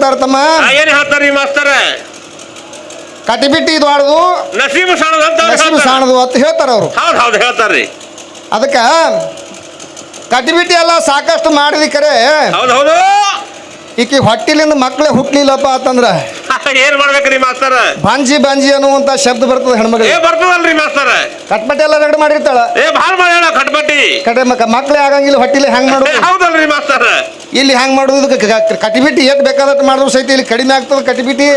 ಹೇಳ್ತಾರ ತಮ್ಮ. ಏನ್ ಹೇಳ್ತಾರ್ರಿ ಮಾಸ್ತರ? ಕಟಿಬಿಟ್ಟಿ ಇದು ಆಡುದು ನಸೀಬು ಸಾಣದು ಅಂತ ನಸೀಬು ಸಾಣದು ಅಂತ ಹೇಳ್ತಾರ ಅವರು. ಹೌದು ಹೌದು ಹೇಳ್ತಾರ್ರಿ. ಅದಕ್ಕ ಕಟಿಬಿಟ್ಟಿ ಎಲ್ಲ ಸಾಕಷ್ಟು ಮಾಡಿದ ಕರೆ ಹೌದು ಹೌದು ಈಕಿ ಹೊಟ್ಟಿಲಿಂದ ಮಕ್ಕಳೇ ಹುಟ್ಲಿಲ್ಲಪ್ಪ ಅಂತಂದ್ರ ಏನ್ ಮಾಡ್ಬೇಕ್ರಿ ಮಾಸ್ತರ? ಬಾಂಜಿ ಬಾಂಜಿ ಅನ್ನುವಂತ ಶಬ್ದ ಬರ್ತದ ಹೆಣ್ಮಗಳು. ಬರ್ತದಲ್ರಿ ಮಾಸ್ತರ? ಕಟ್ಪಟ್ಟಿ ಎಲ್ಲ ರೆಡಿ ಮಾಡಿರ್ತಾಳ. ಭಾಳ ಮಾಡ್ಯಾಳ ಕಟ್ಪಟ್ಟಿ. ಕಡೆ ಮಕ್ಕಳೇ ಆಗಂಗಿಲ್ಲ ಹೊಟ್ಟಿಲಿ ಹೆಂಗ್ ಮಾಡುದು? ಹೌದಲ್ರಿ ಮಾಸ್ತರ? ಇಲ್ಲಿ ಹೆಂಗ್ ಮಾಡುದು? ಕಟಿಬಿಟ್ಟಿ ಏಟ್ ಬೇಕಾದಟ್ಟು ಮಾಡಿದ್ರು ಸಹಿತ ಇಲ್ಲಿ ಕಡಿಮೆ ಆಗ್ತದ ಕಟಿಬಿಟ್ಟಿ.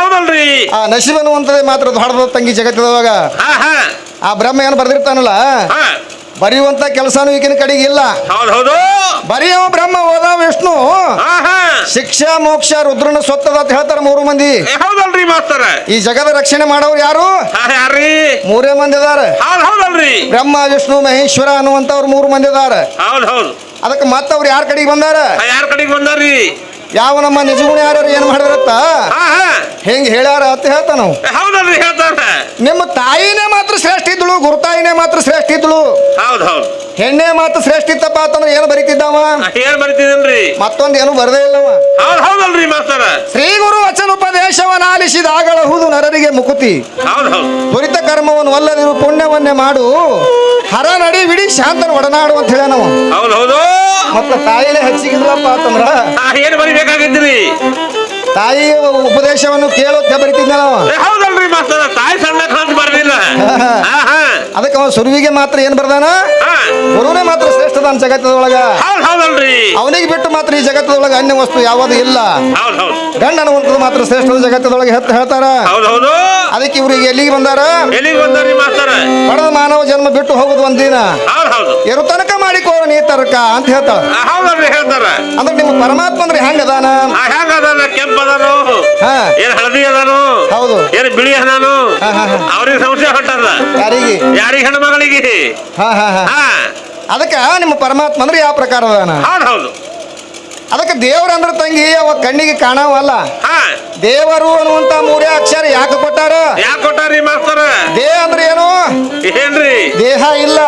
ಹೌದಲ್ರಿ. ಆ ನಸೀಬ್ ಅನ್ನುವಂಥದ್ದೇ ಮಾತ್ರ ದೊಡ್ಡದ ತಂಗಿ ಜಗತ್ತದವಾಗ. ಆ ಬ್ರಹ್ಮ ಏನು ಬರ್ದಿರ್ತಾನಲ್ಲ, ಬರೆಯುವಂತ ಕೆಲಸನೂ ಈಗಿನ ಕಡೆಗೆ ಇಲ್ಲ. ಹೌದು ಬರೆಯೋ ಬ್ರಹ್ಮ ಹೋದ ವಿಷ್ಣು ಶಿಕ್ಷಾ ಮೋಕ್ಷ ರುದ್ರನ ಸ್ವತ್ತದ ಅಂತ ಹೇಳ್ತಾರ ಮೂರು ಮಂದಿ. ಹೌದಲ್ರಿ ಮಾಸ್ತರ? ಈ ಜಗದ ರಕ್ಷಣೆ ಮಾಡೋರು ಯಾರು? ಮೂರೇ ಮಂದಿ ಅದಾರ. ಹೌದಲ್ರಿ. ಬ್ರಹ್ಮ ವಿಷ್ಣು ಮಹೇಶ್ವರ ಅನ್ನುವಂತವ್ರು ಮೂರು ಮಂದಿ ಅದಾರ. ಹೌದು. ಅದಕ್ಕೆ ಮತ್ತವ್ರು ಯಾರ ಕಡೆಗೆ ಬಂದಾರ? ಯಾರ ಕಡೆಗೆ ಬಂದಾರ್ರಿ? ಯಾವ ನಮ್ಮ ನಿಜಗುಣ ಯಾರು ಏನ್ ಮಾಡಿದ್ರತ್ತ ಹೆಂಗ್ ಹೇಳ್ಯಾರ ಅಂತ ಹೇಳ್ತಾ ನಾವು. ಹೌದಲ್ರಿ ಹೇಳ್ತಾರ. ನಿಮ್ಮ ತಾಯಿನೇ ಮಾತ್ರ ಶ್ರೇಷ್ಠ ಇದ್ಳು, ಗುರುತಾಯಿನೇ ಮಾತ್ರ ಶ್ರೇಷ್ಠ ಇದ್ಳು. ಹೌದು ಹೌದು. ಹೆಣ್ಣೆ ಮಾತ್ರ ಶ್ರೇಷ್ಠ ಇತ್ತಪ್ಪ ಅಂತಂದ್ರೆ ಏನು ಬರೀತಿದ್ದವ? ಏನ್ ಬರೀತಿದನ್ರಿ? ಮತ್ತೊಂದು ಏನು ಬರದೇ ಇಲ್ಲವ. ಹೌದಲ್ರಿ ಮಾಸ್ತರ? ಶ್ರೀ ಗುರು ವಚನೋಪದೇಶವನಾಲಿಸಿದಾಗಳಹುದು ನರರಿಗೆ ಮುಕುತಿ. ತ್ವರಿತ ಕರ್ಮವನ್ನು ಒಲ್ಲದಿರು ಪುಣ್ಯವನ್ನೇ ಮಾಡು, ಹರ ನಡಿ ಬಿಡಿ ಶಾಂತನ ಒಡನಾಡು ಅಂತ ಹೇಳ ನಾವು. ಹೌದು. ಮತ್ತ ತಾಯಿನೇ ಹೆಚ್ಚಿಗಿದ್ರಪ್ಪ ಅಂತಂದ್ರ ಏನ್ ಬರಿಬೇಕಾಗಿದ್ರಿ? ತಾಯಿ ಉಪದೇಶವನ್ನು ಕೇಳೋತ್ತೆ ಬರಿತಿದ್ದ ನಾವು. ಹೌದಲ್ರಿ ಮಾಸ್ತರ? ತಾಯಿ ಸಣ್ಣ ಕಾಂತ ಬರ್ದಿಲ್ಲ. ಅದಕ್ಕೆ ಅವ ಸುರುವಿಗೆ ಮಾತ್ರ ಏನ್ ಬರ್ದಾನ? ಗುರುನೇ ಮಾತ್ರ ಶ್ರೇಷ್ಠದ ಜಗತ್ತದೊಳಗ. ಹೌದಲ್ರಿ. ಅವನಿಗೆ ಬಿಟ್ಟು ಮಾತ್ರ ಈ ಜಗತ್ತದೊಳಗ ಅನ್ಯ ವಸ್ತು ಯಾವುದು ಇಲ್ಲ. ಗಂಡ ಅನ್ನುವಂಥದ್ದು ಮಾತ್ರ ಶ್ರೇಷ್ಠದ ಜಗತ್ತದೊಳಗೆ ಹೇಳ್ತಾರ. ಅದಕ್ಕೆ ಇವ್ರಿಗೆ ಎಲ್ಲಿಗೆ ಬಂದಾರ? ಪಡೆದ ಮಾನವ ಜನ್ಮ ಬಿಟ್ಟು ಹೋಗುದು ಒಂದಿನ ಇರು ತನಕ ಮಾಡಿಕೋ ನೀ ತರ್ಕ ಅಂತ ಹೇಳ್ತಾಳ. ಅಂದ್ರೆ ನಿಮ್ಮ ಪರಮಾತ್ಮ ಅಂದ್ರೆ ಹೆಂಗ ಅದಾನ? ಕೆಂಪು ಅದಾನು, ಏನ್ ಹಳದಿ ಅದಾನು, ಹೌದು, ಏನ್ ಬಿಳಿ ಅದಾನು. ಅವ್ರಿಗೆ ಸಂಶಯ ಹೊಂಟದ. ಯಾರಿಗೆ? ಹೆಣ್ಣು ಮಗಳಿಗೆ. ಅದಕ್ಕ ನಿಮ್ಮ ಪರಮಾತ್ಮ ಅಂದ್ರೆ ಯಾವ ಪ್ರಕಾರ ಅದಾನ? ಹೌದು. ಅದಕ್ಕೆ ದೇವ್ರ ಅಂದ್ರೆ ತಂಗಿ ಅವ ಕಣ್ಣಿಗೆ ಕಾಣವಲ್ಲ. ದೇವರು ಅನ್ನುವಂತ ಮೂರೇ ಅಕ್ಷರ ಯಾಕೆ ಕೊಟ್ಟಾರ? ಯಾಕೆ ಕೊಟ್ಟಾರಿ ಮಾಸ್ತರ? ದೇಹ ಅಂದ್ರೆ ಏನು? ಏನ್ರಿ? ದೇಹ ಇಲ್ಲ.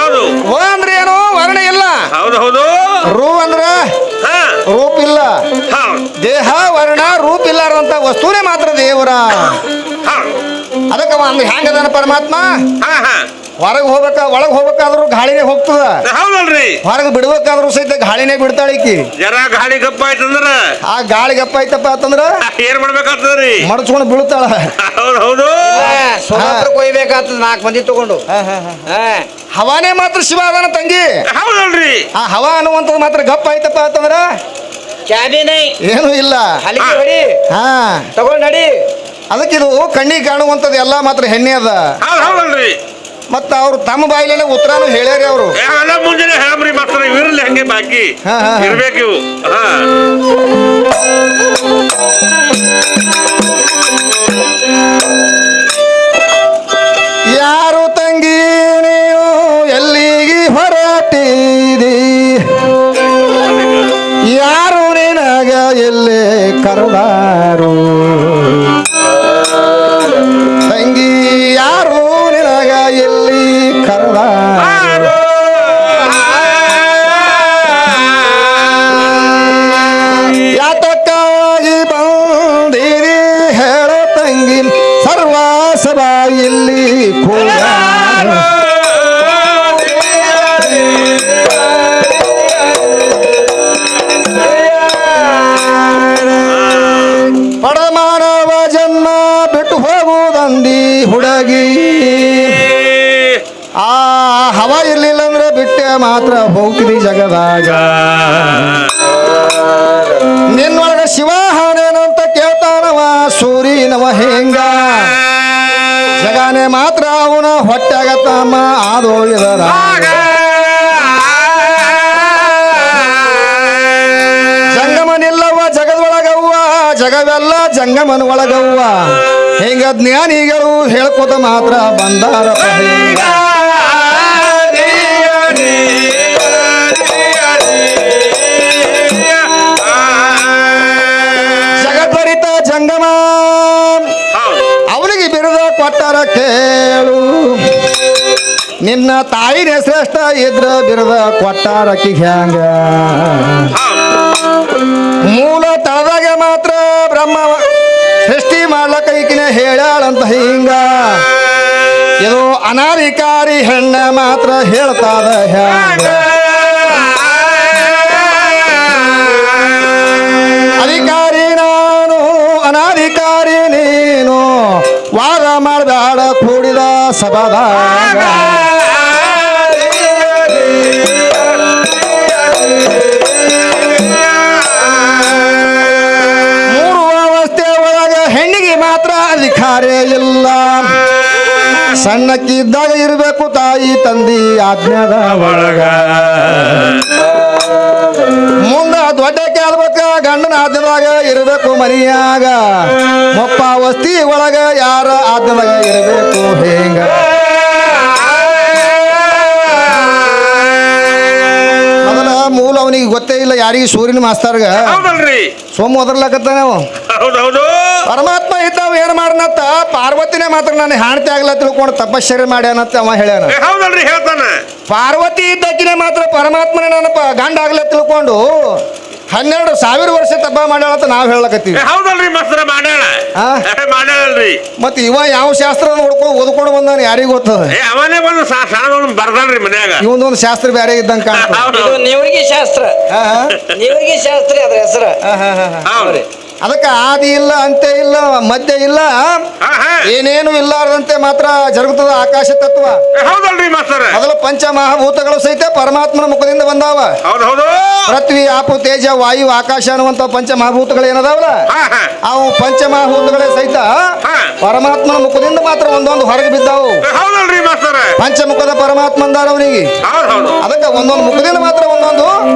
ಹೌದು. ವ ಅಂದ್ರೆ ಏನು? ವರ್ಣ ಇಲ್ಲ. ಹೌದು. ರೂ ಅಂದ್ರ ರೂಪ ಇಲ್ಲ. ದೇಹ ವರ್ಣ ರೂಪ ಇಲ್ಲಾರಂತ ವಸ್ತುನೇ ಮಾತ್ರ ದೇವರ. ಅದಕ್ಕೆ ಒಂದು ಹೆಂಗದಾನ ಪರಮಾತ್ಮ? ಹೊರಗೆ ಒಳಗೆ ಹೋಗ್ಬೇಕಾದ್ರು ಗಾಳಿನೇ ಹೋಗ್ತದ. ಹೌದಲ್ರಿ. ಹೊರಗೆ ಬಿಡ್ಬೇಕಾದ್ರು ಸಹಿತ ಗಾಳಿನೇ ಬಿಡ್ತಾಳಿಕಿ. ಜರ ಗಾಳಿ ಗಪ್ಪ ಆಯ್ತಂದ್ರ ಆ ಗಾಳಿ ಗಪ್ಪ ಆಯ್ತಪ್ಪ ಅಂತಂದ್ರ ಏನ್ ಮಾಡ್ಬೇಕಾಗ್ತದ್ರಿ? ಮಡಚ್ಕೊಂಡು ಬೀಳ್ತಾಳ. ಹೌದು. ಕೊಯ್ಬೇಕಾಗ್ತದ 4 ಮಂದಿ ತಗೊಂಡು. ಹವಾನೇ ಮಾತ್ರ ಶಿವ ಅದಾನ ತಂಗಿ. ಹೌದಲ್ರಿ. ಆ ಹವಾ ಅನ್ನುವಂಥದ್ದು ಮಾತ್ರ ಗಪ್ಪ ಆಯ್ತಪ್ಪ ಅಂತಂದ್ರ ಏನು ಇಲ್ಲ. ತಗೊಂಡ್ ನಡಿ. ಅದಕ್ಕಿದು ಕಣ್ಣಿಗೆ ಕಾಣುವಂಥದ್ದು ಎಲ್ಲ ಮಾತ್ರ ಹೆಣ್ಣೆ ಅದ. ಹೌದಲ್ರಿ. ಮತ್ತ ಅವ್ರು ತಮ್ಮ ಬಾಯಿಲೇನೆ ಉತ್ತರಾನು ಹೇಳ್ಯಾರಿ. ಅವರು ಮುಂಜಾನೆ ಹೇಳ್ರಿ ಮಾಸ್ತರ, ಇವ್ರಲ್ಲಿ ಹಂಗೆ ಬಾಕಿ ಇರ್ಬೇಕು ಇವು. ಯಾರು ತಂಗಿ ನೀವು ಎಲ್ಲಿಗೆ ಹೊರಟಿದಿ? ಯಾರು ನಿನಗ ಎಲ್ಲೇ ಕರೆದಾರು? ತಂಗಿ ಯಾರು ನಿನಗ ಎಲ್ಲಿ ಕರೆದಾರು? ಯಾತಕ್ಕಾಗಿ ಬಂದಿರಿ ಹೇಳ ತಂಗಿ? ಸರ್ವಾಸಭಾ ಇಲ್ಲಿ ಕೂಡ ಪಡಮಾನವ ಜನ್ಮ ಬಿಟ್ಟು ಹೋಗುವುದಂದಿ ಹುಡುಗಿ. ಆ ಹವ ಇರ್ಲಿಲ್ಲ ಅಂದ್ರೆ ಬಿಟ್ಟೆ ಮಾತ್ರ ಹೋಗ್ತಿದಿ ಜಗದಾಗ. ನಿನ್ನೊಳಗ ಶಿವ ಹಾನೇನಂತ ಕೇಳ್ತಾನವ ಸೂರಿನವ ಹೆಂಗ? ಜಗನೇ ಮಾತ್ರ ಅವನ ಹೊಟ್ಟೆಗತ್ತಮ್ಮ ಆದೋಗಿದರ. ಜಂಗಮನಿಲ್ಲವ ಜಗದೊಳಗವ್ವ, ಜಗವೆಲ್ಲ ಜಂಗಮನ ಒಳಗವ್ವ. ಹಿಂಗ ಜ್ಞಾನಿಗಳು ಹೇಳ್ಕೊತ ಮಾತ್ರ ಬಂದಾರ. ಜಗದ್ವರಿತ ಜಂಗಮ ಅವನಿಗೆ ಬಿರುದ ಕೊಟ್ಟಾರ ಕೇಳು. ನಿನ್ನ ತಾಯಿನೇ ಶ್ರೇಷ್ಠ ಇದ್ರ ಬಿರುದ ಕೊಟ್ಟಾರಕಿ ಹ್ಯಾಂಗ? ಮೂಲ ತಳದಾಗ ಮಾತ್ರ ಬ್ರಹ್ಮ ಸೃಷ್ಟಿ ಮಾಡ್ಲಕ್ಕ ಈಕಿನ ಹೇಳ್ಯಾಳಂತ ಹಿಂಗ ಇದು ಅನಾಧಿಕಾರಿ ಹೆಣ್ಣ ಮಾತ್ರ ಹೇಳ್ತಾದ ಹ್ಯಾಂಗ ಅಧಿಕಾರಿ ನಾನು ಅನಾಧಿಕಾರಿ ನೀನು ವಾದ ಮಾಡಬೇಡ ಕೂಡಿದ ಸಭಾದಾಗ ಮೂರು ಅವಸ್ಥೆ ಒಳಗೆ ಹೆಣ್ಣಿಗೆ ಮಾತ್ರ ಅಧಿಕಾರಿ ಇಲ್ಲ ಸಣ್ಣಕ್ಕಿದ್ದಾಗ ಇರಬೇಕು ತಾಯಿ ತಂದಿ ಆಜ್ಞಾದ ಒಳಗ ಮುಂದ ದೊಡ್ಡ ಕೇಳ್ಬೇಕ ಗಂಡನ ಆಜ್ಞದಾಗ ಇರಬೇಕು ಮನಿಯಾಗ ಮೊಪ್ಪ ವಸ್ತಿ ಒಳಗ ಯಾರ ಆಜ್ಞದಾಗ ಇರಬೇಕು ಹೇಗ ಮೊದಲ ಮೂಲ ಅವನಿಗೆ ಗೊತ್ತೇ ಇಲ್ಲ ಯಾರಿಗೆ ಸೂರ್ಯನ ಮಾಸ್ತರ್ಗ ಹೌದಲ್ರಿ ಸೋಮ ಒದರ್ಲಕತ್ತಾನ ನಾವು ಹೌದೌದು ಪರಮಾತ್ಮ ಇದ್ದಾವ ಏನ್ ಮಾಡನತ್ತ ಪಾರ್ವತಿನೇ ಮಾತ್ರ ನಾನು ಹಾಣ್ತಿ ಆಗ್ಲ ತಿಳ್ಕೊಂಡು ತಪಶ್ಚರ್ಯ ಮಾಡ್ಯಾನತ್ತ ಅವ ಹೇಳ್ಯಾನ ಹೌದಲ್ರಿ ಹೇಳ್ತಾನ ಪಾರ್ವತಿ ಇದ್ದಕ್ಕಿನೇ ಮಾತ್ರ ಪರಮಾತ್ಮನೇ ನನ್ನ ಗಂಡ ಆಗ್ಲ ತಿಳ್ಕೊಂಡು 12,000 ವರ್ಷ ತಪ ಮಾಡ್ಯಾಳಂತ ನಾವ್ ಹೇಳಕತ್ತೀವಿ ಹೌದಲ್ರಿ ಮಸ್ತರ ಮಾಡ್ಯಾಳ ಆ? ಮಾಡ್ಯಾಳಲ್ರಿ ಮತ್ತೆ ಇವ ಯಾವ ಶಾಸ್ತ್ರ ಓದ್ಕೊಂಡು ಬಂದಾನ ಯಾರಿಗೂ ಗೊತ್ತದ ಅವನೇ ಬಂದು ಸಣ್ಣದೊಂದು ಬರ್ದಾನ್ರಿ ಮನ್ಯಾಗ ಇವೊಂದೊಂದು ಶಾಸ್ತ್ರ ಬೇರೆ ಇದ್ದಂಗ ಕಾಣ್ತದ ಇದು ನೇವರಿಗೆ ಶಾಸ್ತ್ರ ಹಾ, ಹಾ. ನೇವರಿಗೆ ಶಾಸ್ತ್ರ ಅದ್ರ ಹೆಸರು ಹಾ, ಹಾ, ಹಾ, ಹಾ. ಹೌದ್ರಿ ಅದಕ್ಕೆ ಆದಿ ಇಲ್ಲ ಅಂತ್ಯ ಇಲ್ಲ ಮಧ್ಯ ಇಲ್ಲ ಏನೇನು ಇಲ್ಲಾರದಂತೆ ಮಾತ್ರ ಜರುಗುತ್ತದೆ ಆಕಾಶ ತತ್ವ ಹೌದಲ್ರಿ ಮಾಸ್ತರ ಮೊದಲು ಪಂಚಮಹಾಭೂತಗಳು ಸಹಿತ ಪರಮಾತ್ಮನ ಮುಖದಿಂದ ಬಂದಾವ ಹೌದು ಪೃಥ್ವಿ ಆಪು ತೇಜ ವಾಯು ಆಕಾಶ ಅನ್ನುವಂತ ಪಂಚಮಹಾಭೂತಗಳು ಏನದಾವಲ್ಲ ಅವು ಪಂಚಮಹಾಭೂತಗಳೇ ಸಹಿತ ಪರಮಾತ್ಮನ ಮುಖದಿಂದ ಮಾತ್ರ ಒಂದೊಂದು ಹೊರಗೆ ಬಿದ್ದಾವು ಹೌದಲ್ರಿ ಮಾಸ್ತರ ಪಂಚಮುಖದ ಪರಮಾತ್ಮ ಅಂದಾರ ಅವನಿಗೆ ಹೌದು ಅದಕ್ಕೆ ಒಂದೊಂದು ಮುಖದಿಂದ ಮಾತ್ರ ಒಂದೊಂದು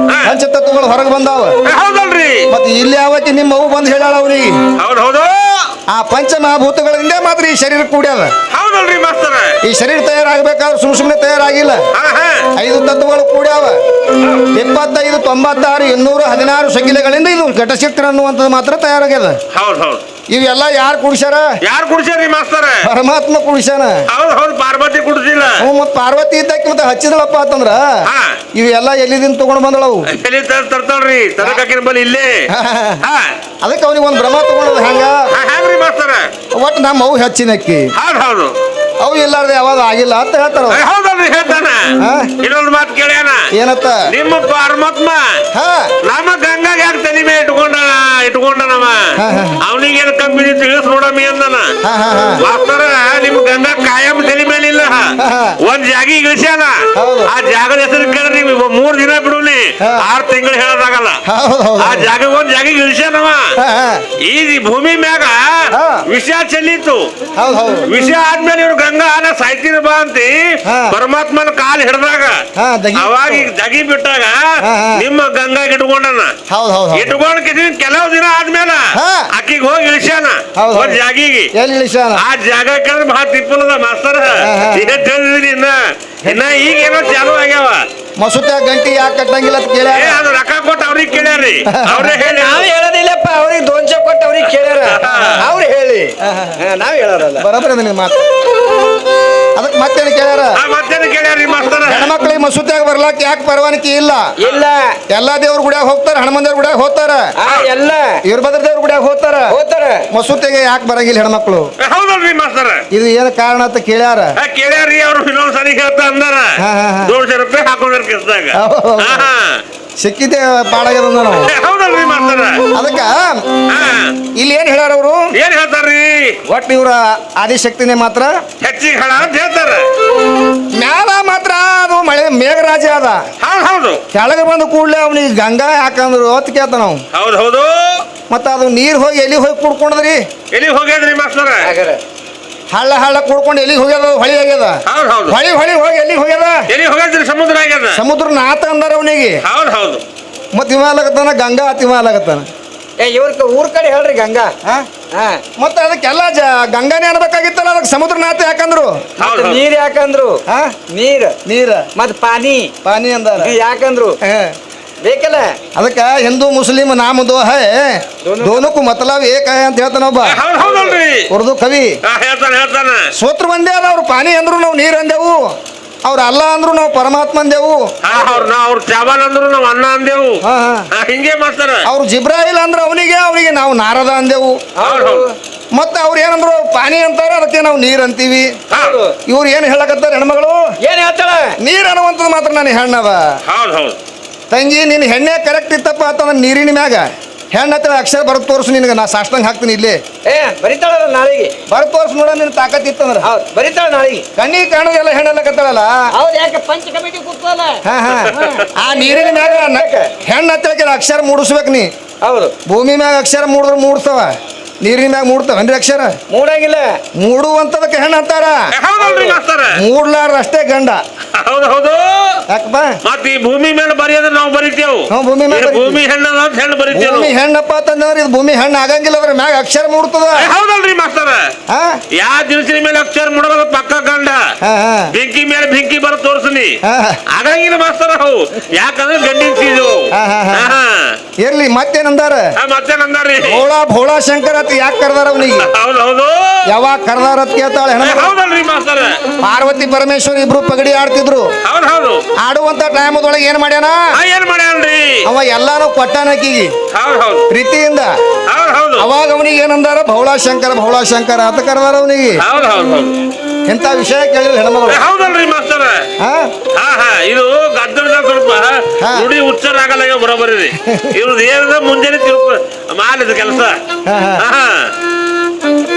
ಪಂಚತತ್ವಗಳು ಹೊರಗೆ ಬಂದಾವ ಹೌದಲ್ರಿ ಮತ್ತೆ ಇಲ್ಲಿ ಯಾವತ್ತಿ ನಿಮ್ಮ ಅವು ಬಂದು ಹೇಳಾಳ ಅವನಿಗೆ ಹೌದು ಆ ಪಂಚಮಹಾಭೂತಗಳಿಂದ ಮಾತ್ರ ಈ ಶರೀರ ಕೂಡ್ಯಾದ ಹೌದಲ್ರಿ ಮಾಸ್ತರ ಈ ಶರೀರ ತಯಾರಾಗಬೇಕಾದ್ರೆ ಸುಮ್ಮನೆ ತಯಾರಾಗಿಲ್ಲ 5 ತತ್ವಗಳು ಕೂಡ್ಯಾವ 25 96 216 ಶಕಿಲೆಗಳಿಂದ ಇದು ಘಟಶಕ್ತಿ ಅನ್ನುವಂಥದ್ದು ಮಾತ್ರ ತಯಾರಾಗ್ಯದ ಹೌದು ಇವೆಲ್ಲ ಯಾರು ಕುಡಿಸ್ಯಾರ ಯಾರು ಕುಡ್ಸ್ಯಾರಿ ಮಾಸ್ತರ ಪರಮಾತ್ಮ ಕುಡಿಸ್ಯಾನ ಹೌದು ಪಾರ್ವತಿ ಕುಡ್ಸಿಲ್ಲ ಮತ್ ಪಾರ್ವತಿ ಇದ್ದಕ್ಕೆ ಮತ್ತೆ ಹಚ್ಚಿದಳಪ್ಪ ಅಂತಂದ್ರ ಇವೆಲ್ಲ ಎಲ್ಲಿದಿಂದ ತಗೊಂಡ್ ಬಂದಳವು ಎಲ್ಲಿ ತರ್ತಾಳ್ರಿ ತರಕಾಕಿನ ಬಲ್ಲಿ ಇಲ್ಲೇ ಅದಕ್ಕೆ ಅವನಿಗೆ ಒಂದು ಭ್ರಮ ತಗೊಂಡದ ಹಂಗ ಹ್ಯಾಂಗ್ರಿ ಮಾಸ್ತರ ಒಟ್ಟು ನಮ್ಮ ಅವು ಹಚ್ಚಿನಕ್ಕಿ ಹೌದು ಅವು ಇಲ್ಲಾರ್ದೆ ಯಾವಾಗ ಆಗಿಲ್ಲ ಅಂತ ಹೇಳ್ತಾರ ಅವ್ರು. ಹೌದಲ್ರಿ ಹೇಳ್ತಾನ ಇನ್ನೊಂದು ಮಾತು ಕೇಳ್ಯಾನ ಏನತ್ತ ನಿಮ್ಮ ಪರಮಾತ್ಮ ಹಾ ನಮ್ಮ ಗಂಗಾಗ ಯಾಕೆ ತಲೆ ಮೇಲೆ ಇಟ್ಕೊಂಡನವ ಅವನಿಗೇನು ಕಂಪನಿ ತಿಳಿಸ್ ನೋಡಮ್ಮಿ ಅಂದನ ಹಾ ಹಾ ಹಾ ಮಾಸ್ತರ ನಿಮ್ ಗಂಗಾ ಕಾಯಂ ತಲೆ ಮೇಲೆ ಇಲ್ಲ ಒಂದ್ ಜಾಗ ಇಳಿಸ್ಯಾನ ಹೌದು. ಆ ಜಾಗದ ಹೆಸರು ಕೇಳ್ರಿ 3 ದಿನ ಬಿಡುನಿ 6 ತಿಂಗಳು ಹೇಳೋದಾಗಲ್ಲ ಹೌದು ಹೌದು ಆ ಜಾಗ ಒಂದ್ ಜಾಗ ಇಳಿಸ್ಯಾನವ ಹಾ ಹಾ ಈ ಭೂಮಿ ಮ್ಯಾಗ ವಿಷ ಚೆಲ್ಲಿತ್ತು ಹೌದು ಹೌದು ವಿಷ ಆದ್ಮೇಲೆ ಇವ್ರು ಗಂಗಾ ಆನ ಸಾಯ್ತೀನಿ ಬಾ ಅಂತಿ ಪರಮಾತ್ಮನ ಕಾಲ್ ಹಿಡ್ದಾಗ ಹಾ ದಗಿ ಅವಾಗ ಈಗ ದಗಿ ಬಿಟ್ಟಾಗ ನಿಮ್ಮ ಗಂಗಾಗ ಇಟ್ಕೊಂಡನ ಹೌದು ಹೌದು ಹೌದು ಇಟ್ಕೊಂಡ್ ಕೆಲವು ದಿನ ಆದ್ಮೇಲೆ ಅಕ್ಕಿಗೆ ಹೋಗಿ ಇಳಿಸ್ಯಾನ ಹೌದು. ಒಂದ್ ಜಾಗಿಗೆ ಎಲ್ಲಿ ಇಳಿಸ್ಯಾನ ಆ ಜಾಗ ಕೇಳಿದ್ರೆ ಬಹಳ ತಿಪ್ಪಲದ ಮಾಸ್ತರ ಏನ್ ತಿಳಿದ್ರಿ ಇನ್ನ ಈಗ ಏನೋ ಚಾಲು ಆಗ್ಯಾವ ಮಸೂತ್ಯಾಗ ಗಂಟಿ ಯಾಕೆ ಕಟ್ಟಂಗಿಲ್ಲ ಅಂತ ಕೇಳ್ಯಾರ ಅದು ರೊಕ್ಕ ಕೊಟ್ಟು ಅವ್ರಿಗೆ ಕೇಳ್ಯಾರಿ ಅವ್ರೇ ಹೇಳಿ ನಾವ್ ಹೇಳೋದಿಲ್ಲಪ್ಪ ಅವ್ರಿಗೆ 2 ಚಪ್ ಕೊಟ್ಟು ಅವ್ರಿಗೆ ಕೇಳ್ಯಾರ ಅವ್ರು ಹೇಳಿ ನಾವ್ ಹೇಳೋದಲ್ಲ ಬರೋಬ್ರಿ ಅದ ನಿನ್ ಮಾತು ಅದಕ್ಕೆ ಮತ್ತೇನು ಕೇಳ್ಯಾರ ಮತ್ತೇನು ಕೇಳ್ಯಾರಿ ಮಾಸ್ತರ ಹೆಣ್ಮಕ್ಳಿಗೆ ಮಸೂತ್ಯಾಗ ಬರ್ಲಾಕ ಯಾಕೆ ಪರವಾನಗಿ ಇಲ್ಲ ಇಲ್ಲ ಎಲ್ಲಾ ದೇವ್ರ ಗುಡಿಯಾಗ ಹೋಗ್ತಾರ ಹನುಮಂತ ದೇವ್ರ ಗುಡಿಯಾಗ ಹೋಗ್ತಾರ ಎಲ್ಲ ವೀರಭದ್ರ ದೇವ್ರ ಗುಡಿಯಾಗ ಹೋಗ್ತಾರ ಹೋಗ್ತಾರ ಮಸೂತಿಗೆ ಯಾಕೆ ಬರಂಗಿಲ್ಲ ಹೆಣ್ಮಕ್ಳು ಹೌದಲ್ರಿ ಮಾಸ್ತರ ಇದು ಏನ್ ಕಾರಣ ಅಂತ ಕೇಳ್ಯಾರ ಕೇಳ್ಯಾರಿ ಅವ್ರು ಇನ್ನೊಂದ್ಸರಿ ಹೇಳ್ತಾ ಅಂದಾರ ಹಾ, ಹಾ, ಹಾ. 200 ರೂಪಾಯಿ ಹಾಕೊಂಡ್ರ ಕಿಸ್ದಾಗ ಸಿಕ್ಕಿದ್ದೆ ಪಾಡಾಗ್ಯದ ನಾವು ಹೌದಲ್ರಿ ಮಾಸ್ತರ ಅದಕ್ಕ ಇಲ್ಲಿ ಏನ್ ಹೇಳ್ಯಾರ ಅವರು ಏನ್ ಹೇಳ್ತಾರ್ರಿ ಒಟ್ಟು ಇವ್ರ ಆದಿಶಕ್ತಿನೇ ಮಾತ್ರ ಹೆಚ್ಚಿಗೆ ಹಣ ಅಂತ ಹೇಳ್ತಾರ ಮ್ಯಾಲ ಮಾತ್ರ ಅದು ಮಳೆ ಮೇಘರಾಜ ಅದ ಹೌದು ಕೆಳಗೆ ಬಂದು ಕೂಡ್ಲೆ ಅವನಿಗೆ ಗಂಗಾ ಯಾಕಂದ್ರು ಹೊತ್ತು ಕೇಳ್ತ ನಾವು ಹೌದು ಮತ್ತ ಅದು ನೀರ್ ಹೋಗಿ ಎಲ್ಲಿ ಹೋಗಿ ಕುಡ್ಕೊಂಡದ್ರಿ ಎಲ್ಲಿ ಹೋಗ್ಯದ್ರಿ ಮಾಸ್ತರ ಹಳ್ಳ ಕುಡ್ಕೊಂಡು ಎಲ್ಲಿಗೆ ಹೋಗ್ಯದ ಹೊಳಿ ಆಗ್ಯದ ಹೌದು ಹೊಳಿ ಹೋಗಿ ಎಲ್ಲಿಗೆ ಹೋಗ್ಯದ ಎಲ್ಲಿ ಹೋಗ್ಯದ್ರಿ ಸಮುದ್ರ ಆಗ್ಯದ ಸಮುದ್ರ ನಾತ ಅಂದಾರ ಅವನಿಗೆ ಹೌದು ಮತ್ ಇವಾಗತ್ತಾನ ಗಂಗಾ ಅತಿಮಾಲಾಗತ್ತಾನ ಇವ್ರ ಊರ್ ಕಡೆ ಹೇಳ್ರಿ ಗಂಗಾ ಮತ್ತೆ ಅದಕ್ಕೆಲ್ಲ ಗಂಗಾನೇ ಅನ್ಬೇಕಾಗಿತ್ತಲ್ಲ ಅದಕ್ಕೆ ಸಮುದ್ರ ನಾತ ಯಾಕಂದ್ರು ನೀರ್ ಯಾಕಂದ್ರು ನೀರ್ ಮತ್ ಪಾನಿ ಅಂದಾರ ಯಾಕಂದ್ರು ಬೇಕಲ್ಲ ಅದಕ್ಕ ಹಿಂದೂ ಮುಸ್ಲಿಂ ನಾಮ ದೋ ಹೈ ದೋನಕ್ಕೂ ಮತಲಬ್ ಏಕ ಹೈ ಅಂತ ಹೇಳ್ತಾನೊಬ್ಬ ಹೌದಲ್ರಿ ಉರ್ದು ಕವಿ ಹೇಳ್ತಾನ ಸೂತ್ರ ಒಂದೇ ಅದ ಅವ್ರು ಪಾನಿ ಅಂದ್ರು ನಾವು ನೀರ್ ಅಂದೆವು ಅವ್ರ ಅಲ್ಲ ಅಂದ್ರು ನಾವು ಪರಮಾತ್ಮ ಅಂದೆವು. ಅವ್ರ ಚಾವಲ್ ಅಂದ್ರು ನಾವ್ ಅನ್ನ ಅಂದೆವು. ಹಾ, ಹಾ. ಹಿಂಗೆ ಮಾಡ್ತಾರ. ಅವ್ರು ಜಿಬ್ರಾಯಿಲ್ ಅಂದ್ರೆ ಅವನಿಗೆ ನಾವು ನಾರದ ಅಂದೆವು. ಮತ್ತೆ ಅವ್ರು ಏನಂದ್ರು ಪಾನಿ ಅಂತಾರ, ಅದಕ್ಕೆ ನಾವು ನೀರ್ ಅಂತೀವಿ. ಇವ್ರು ಏನ್ ಹೇಳಕತ್ತಾರ ಹೆಣ್ಮಗಳು? ಏನ್ ಹೇಳ್ತಾಳ? ನೀರ್ ಅನ್ನುವಂಥದ್ದು ಮಾತ್ರ ನಾನು ಹೆಣ್ಣದ. ತಂಗಿ ನಿನ್ ಹೆಣ್ಣೆ ಕರೆಕ್ಟ್ ಇತ್ತಪ್ಪ ಅಂತಂದ್ರೆ ನೀರಿನ ಮ್ಯಾಗ ಹೆಣ್ಣತ್ತ ಅಕ್ಷರ ಬರತ್ ತೋರ್ಸು, ನಿನಗೆ ನಾ ಸಾಷ್ಟಂಗ್ ಹಾಕ್ತೀನಿ ಇಲ್ಲಿ. ಬರಿತಾಳ ನಾಳೆಗೆ. ಬರತ್ ತೋರ್ಸು ನೋಡ, ನಿನ್ ತಾಕತ್ ಇತ್ತಂದ್ರ. ಹೌದು, ಬರಿತಾಳ ನಾಳೆಗೆ. ಕಣ್ಣಿಗೆ ಕಾಣೋದೆಲ್ಲ ಹೆಣ್ಣೆಲ್ಲ ಕತ್ತಾಳಲ್ಲ. ಹೌದು, ಯಾಕೆ ಪಂಚ ಕಮಿಟಿ ಕೂತಲ್ಲ. ಆ ನೀರಿನ ಮ್ಯಾಗ ಹೆಣ್ಣು ಹತ್ತಕ್ಕೆ ಅಕ್ಷರ ಮೂಡಿಸ್ಬೇಕು ನೀ. ಹೌದು, ಭೂಮಿ ಮ್ಯಾಗ ಅಕ್ಷರ ಮೂಡಿದ್ರೆ ಮೂಡ್ತಾವ, ನೀರಿನ ಮ್ಯಾಗ ಮೂಡ್ತಾವನ್ರಿ ಅಕ್ಷರ? ಮೂಡಂಗಿಲ್ಲ. ಮೂಡುವಂತದಕ್ಕೆ ಹೆಣ್ಣು ಅಂತಾರ, ಮೂಡ್ಲಾರ ಅಷ್ಟೇ ಗಂಡ. ಹೌದು ಹೌದು. ಯಾಕಪ್ಪ ಮತ್ತೆ ಈ ಭೂಮಿ ಮೇಲೆ ಬರೆಯೋದ್ರೆ ನಾವು ಬರಿತೇವು. ಭೂಮಿ ಮೇಲೆ ಭೂಮಿ ಹೆಣ್ಣು ಹೆಣ್ಣು ಬರಿತೇವೆ. ಭೂಮಿ ಹೆಣ್ಣಪ್ಪ ಅಂತಂದ್ರೆ ಇದು ಭೂಮಿ ಹೆಣ್ಣು ಆಗಂಗಿಲ್ಲ, ಅದ್ರ ಮ್ಯಾಗ ಅಕ್ಷರ ಮೂಡ್ತದ. ಹೌದಲ್ರಿ ಮಾಸ್ತರ? ಯಾವ ದಿವಸದ ಮೇಲೆ ಅಕ್ಷರ ಮೂಡೋದು ಪಕ್ಕ ಗಂಡ. ಬೆಂಕಿ ಮೇಲೆ ಬೆಂಕಿ ಬರ ತೋರ್ಸನಿ ಆಗಂಗಿಲ್ಲ ಮಾಸ್ತರ. ಅವು ಯಾಕಂದ್ರೆ ಗಂಡಿನ ಚೀಜು. ಇರ್ಲಿ, ಮತ್ತೇನಂದಾರ? ಮತ್ತೇನಂದಾರ್ರಿ? ಭೋಳಾ ಶಂಕರ ಅಂತ ಯಾಕೆ ಕರ್ದಾರ ಅವನಿಗೆ? ಹೌದು ಹೌದು. ಯಾವಾಗ ಕರ್ದಾರ ಅಂತ ಕೇಳ್ತಾಳೆ. ಹೌದಲ್ರಿ ಮಾಸ್ತರ? ಪಾರ್ವತಿ ಪರಮೇಶ್ವರ್ ಇಬ್ರು ಪಗಡಿ ಆಡ್ತಿದ್ರು. ಹೌದು ಹೌದು. ಆಡುವಂತ ಟೈಮದೊಳಗೆ ಏನ್ ಮಾಡ್ಯಾನ? ಏನ್ ಮಾಡ್ಯಾನ್ರಿ? ಅವ ಎಲ್ಲಾನು ಕೊಟ್ಟಾನಕಿಗೆ ಹೌದು ಹೌದು ಪ್ರೀತಿಯಿಂದ. ಹೌದು ಹೌದು. ಅವಾಗ ಅವನಿಗೆ ಏನಂದಾರ? ಭೋಳಾ ಶಂಕರ ಅಂತ ಕರ್ದಾರ ಅವನಿಗೆ. ಹೌದು ಹೌದು ಹೌದು. ಎಂತ ವಿಷಯ ಕೇಳಿದ್ರು ಹೆಣ್ಮಗಳು. ಹೌದಲ್ರಿ ಮಾಸ್ತರ? ಇದು ಗದ್ದಲದ ಸ್ವಲ್ಪ ನುಡಿ ಉಚ್ಚಾರ ಆಗಲ್ಲ ಬರೋಬರಿ. ಇವ್ರದ್ದು ಏನದ ಮುಂಜಾನೆ ಮಾಲಿದ ಕೆಲಸ.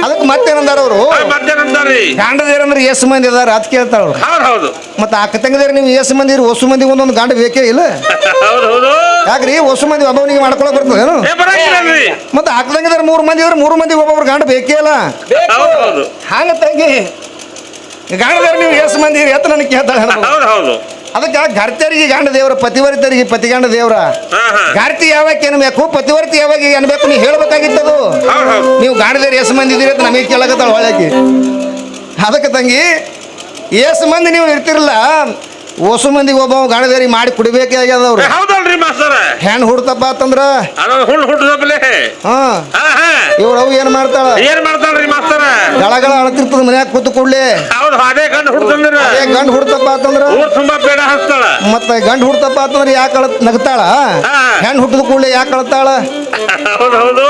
ಅದಕ್ಕೆ ಮತ್ತೇನಂದಾರ ಅವರು? ಮತ್ತೇನಂದಾರ್ರಿ? ಗಾಂಡದೇರಂದ್ರೆ ಎಸ್ ಮಂದಿ ಅದಾರ ಅಂತ ಕೇಳ್ತಾರ ಅವ್ರು. ಹೌದು ಹೌದು. ಮತ್ತೆ ಅಕ್ಕ ತಂಗದೇರ ನೀವು ಎಸ್ ಮಂದಿ ಹೊಸ ಮಂದಿಗೆ ಒಂದೊಂದು ಗಾಂಡ ಬೇಕೇ ಇಲ್ಲ? ಹೌದು ಹೌದು. ಯಾಕ್ರಿ ಹೊಸ ಮಂದಿ ಒಬ್ಬನಿಗೆ ಮಾಡ್ಕೊಳಕ್ ಬರ್ತದೇನು? ಮತ್ತೆ ಅಕ್ಕ ತಂಗದೇರ 3 ಮಂದಿ ಇದ್ರೆ 3 ಮಂದಿಗೆ ಒಬ್ಬೊಬ್ರು ಗಾಂಡ ಬೇಕೇ ಇಲ್ಲ? ಹಂಗ ತಂಗಿ ಗಾಂಡದೇರ ನೀವು ಎಸ್ ಮಂದಿ ಎತ್ತ ನನಗೆ ಕೇಳ್ತಾಳೆ. ಹೌದು ಹೌದು. ಅದಕ್ಕೆ ಗಾರ್ತಿಯರಿಗೆ ಗಾಂಡ ದೇವ್ರ, ಪತಿವರ್ತಿಯರಿಗೆ ಪತಿಗಾಂಡ ದೇವ್ರ. ಗಾರ್ತಿ ಯಾವಾಗ ಅನ್ಬೇಕು, ಪತಿವರ್ತಿ ಯಾವಾಗ ಅನ್ಬೇಕು, ನೀವು ಹೇಳ್ಬೇಕಾಗಿತ್ತದು. ನೀವು ಗಾಂಡದೇವ್ರ ಎಸ್ ಮಂದಿ ಇದೀರಿ ಅಂತ ನಮಗೆ ಕೇಳಕತ್ತಾಳ ಒಳಗೆ. ಅದಕ್ಕೆ ತಂಗಿ ಎಸ್ ಮಂದಿ ನೀವು ಇರ್ತಿರಲ್ಲ, ಹೊಸ ಮಂದಿಗೆ ಒಬ್ಬ ಗಾಣದೇರಿ ಮಾಡಿ ಕುಡಿಬೇಕೇ ಆಗ್ಯದ ಅವ್ರು. ಹೌದಲ್ರಿ ಮಾಸ್ತರ? ಹೆಣ್ಣು ಹುಡ್ತಪ್ಪ ಅಂತಂದ್ರ ಹುಟ್ಟದಪ್ಲೆ ಇವ್ರ ಅವು ಏನ್ ಮಾಡ್ತಾಳ್ರಿ ಮಾಸ್ತರ? ಗಳಗಳ ಅಳತಿರ್ತದ ಮನ್ಯಾಗ ಕೂತು ಕೂಡ್ಲಿ. ಹೌದು, ಅದೇ ಗಂಡು ಹುಡ್ತಂದ್ರ ಗಂಡು ಹುಡ್ತಪ್ಪ ಅಂತಂದ್ರ ಊರ್ ತುಂಬಾ ಬೇಡ ಹಚ್ತಾಳ. ಮತ್ತೆ ಗಂಡು ಹುಡ್ತಪ್ಪ ಅಂತಂದ್ರ ಯಾಕೆ ನಗ್ತಾಳ? ಹೆಣ್ಣು ಹುಟ್ಟದ ಕೂಡ್ಲಿ ಯಾಕೆ ಅಳತಾಳ? ಹೌದು ಹೌದು.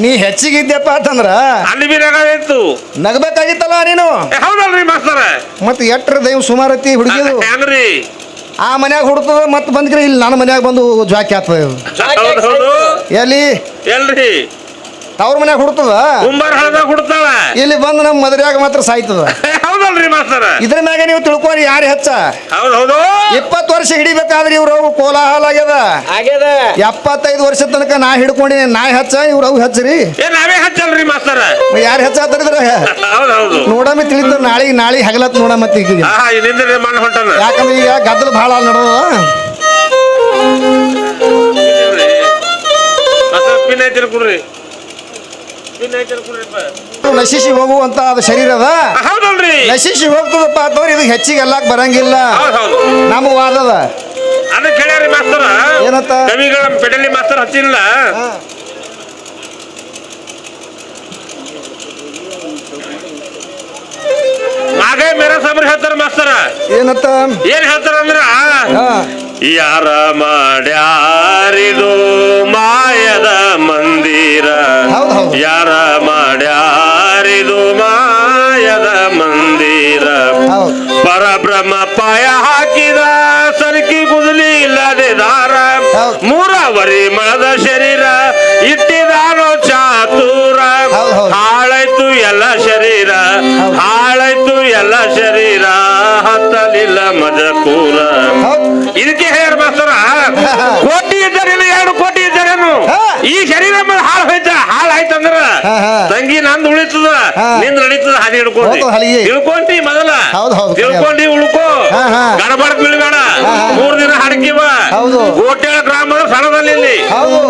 ನೀ ಹೆಚ್ಚಿಗಿದ್ಯಪ್ಪ ಅಂತಂದ್ರ ಅಲ್ಲಿ ಬಿರಾಗಿತ್ತು, ನಗಬೇಕಾಗಿತ್ತಲ್ಲ ನೀನು. ಹೌದಲ್ರಿ ಮಾಸ್ತರ? ಮತ್ತೆ ಎಟ್ರ ದೈವ ಸುಮಾರತಿ ಹುಡುಗಿದು ಹೆಂಗ್ರಿ? ಆ ಮನ್ಯಾಗ ಹುಡ್ತದ, ಮತ್ತೆ ಬಂದ್ಕ್ರಿ ಇಲ್ಲಿ ನನ್ನ ಮನ್ಯಾಗ ಬಂದು ಜಾಕಿ ಆಗ್ತದ. ಎಲ್ಲಿ ಎಲ್ರಿ? ಅವ್ರ ಮನ್ಯಾಗ ಹುಡ್ತದ, ಕುಂಬಾರ ಹಳದಾಗ ಹುಡ್ತಾಳ. ಇಲ್ಲಿ ಬಂದು ನಮ್ಮ ಮದುವೆಯಾಗ ಮಾತ್ರ ಸಾಯ್ತದ. ಹೌದಲ್ರಿ ಮಾಸ್ತರ? ಇದ್ರ ಮ್ಯಾಗ ನೀವು ತಿಳ್ಕೊರಿ ಯಾರು ಹೆಚ್ಚ. ಹೌದು ಹೌದು. 20 ವರ್ಷ ಹಿಡಿಬೇಕಾದ್ರೆ ಇವ್ರು ಕೋಲಾಹಲ ಆಗ್ಯದ. 75 ವರ್ಷ ತನಕ ನಾ ಹಿಡ್ಕೊಂಡಿನಿ, ನಾ ಹೆಚ್ಚ ಇವ್ರು ಅವು ಹೆಚ್ಚರಿ. ನಾವೇ ಹೆಚ್ಚಲ್ರಿ ಮಾಸ್ತರ? ಯಾರು ಹೆಚ್ಚ ಆತರಿದ್ರ ನೋಡಮ್ಮಿ ತಿಳಿದ ನಾಳೆ ಹಗಲತ್ ನೋಡ. ಮತ್ತೆ ಈಗ ಯಾಕಂದ್ರೆ ಈಗ ಗದ್ದಲ ಬಹಳ ನಡೆದ. ನಶಿಸಿ ಹೋಗುವಂತ ಅದು ಶರೀರ ಅದ. ನಶಿಸಿ ಹೋಗ್ತದಪ್ಪ ಅಂತವ್ರು ಇದು ಹೆಚ್ಚಿಗೆ ಎಲ್ಲಾಕ್ ಬರಂಗಿಲ್ಲ. ನಮ್ಮ ವಾದದ ಏನತ್ತ ಪೆಡಲಿ ಮಾಸ್ತರ್ ಹಚ್ಚಿಲ್ಲ. ಹಾಗೆ ಮೇರ ಸಾಬ್ರು ಹೇಳ್ತಾರ ಮಾಸ್ತರ. ಏನತ್ತ ಏನ್ ಹೇಳ್ತಾರ ಅಂದ್ರ, ಯಾರ ಮಾಡ್ಯಾರಿದು ಮಾಯದ ಮಂದಿರ, ಯಾರ ಮಾಡ್ಯಾರಿದು ಮಾಯದ ಮಂದಿರ, ಪರಬ್ರಹ್ಮ ಪಾಯ ಹಾಕಿದ ಸರ್ಕಿ ಗುದಲಿ ಇಲ್ಲದೆ ದಾರ, ಮೂರವರಿ ಮಳದ ಶರೀರ ಇಟ್ಟಿದಾನೋ ಚಾತುರ, ಹಾಳಾಯ್ತು ಎಲ್ಲ ಶರೀರ, ಹಾಳಾಯ್ತು ಎಲ್ಲ ಶರೀರ, ಹತ್ತಲಿಲ್ಲ ಮಜಕೂರ. ಇದಕ್ಕೆ ಹೇಳ ಮಾಸ್ತರ, ಕೋಟಿ ಇದ್ದರೇನು 2 ಕೋಟಿ ಇದ್ದರೇನು ಈ ಶರೀರ ಹಾಳಾಯ್ತಂದ್ರ ತಂಗಿ ನಂದು ಉಳಿತದ, ನಿಂದ ನಡೀತದ. ಹಾದಿ ತಿಳ್ಕೊಂಡಿ ಮೊದಲ ತಿಳ್ಕೊಂಡಿ ಉಳ್ಕೋ, ಗಡಬಡ ಬೀಳ್ಬೇಡ. 3 ದಿನ ಹಾಡ್ಕಿವ. ಗೋಟ್ಯಾಳ ಗ್ರಾಮದ ಸಣದಲ್ಲಿ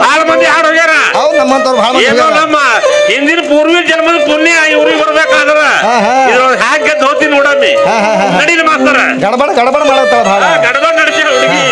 6 ಮಂದಿ ಹಾಡು ಹೋಗ್ಯಾರ. ಏನೋ ನಮ್ಮ ಹಿಂದಿನ ಪೂರ್ವಿ ಜನ್ಮದ ಪುಣ್ಯ ಇವ್ರಿಗೆ ಬರ್ಬೇಕಾದ್ರ ಹ್ಯಾಕೆ ಧೋತಿ ನೋಡಮ್ಮಿ ನಡೀಲಿ ಮಾಸ್ತರ. ಗಡಬಡ ಮಾಡತ್ತ ಗಡಬಡ ನಡ್ಸಿರ ಹುಡುಗಿ.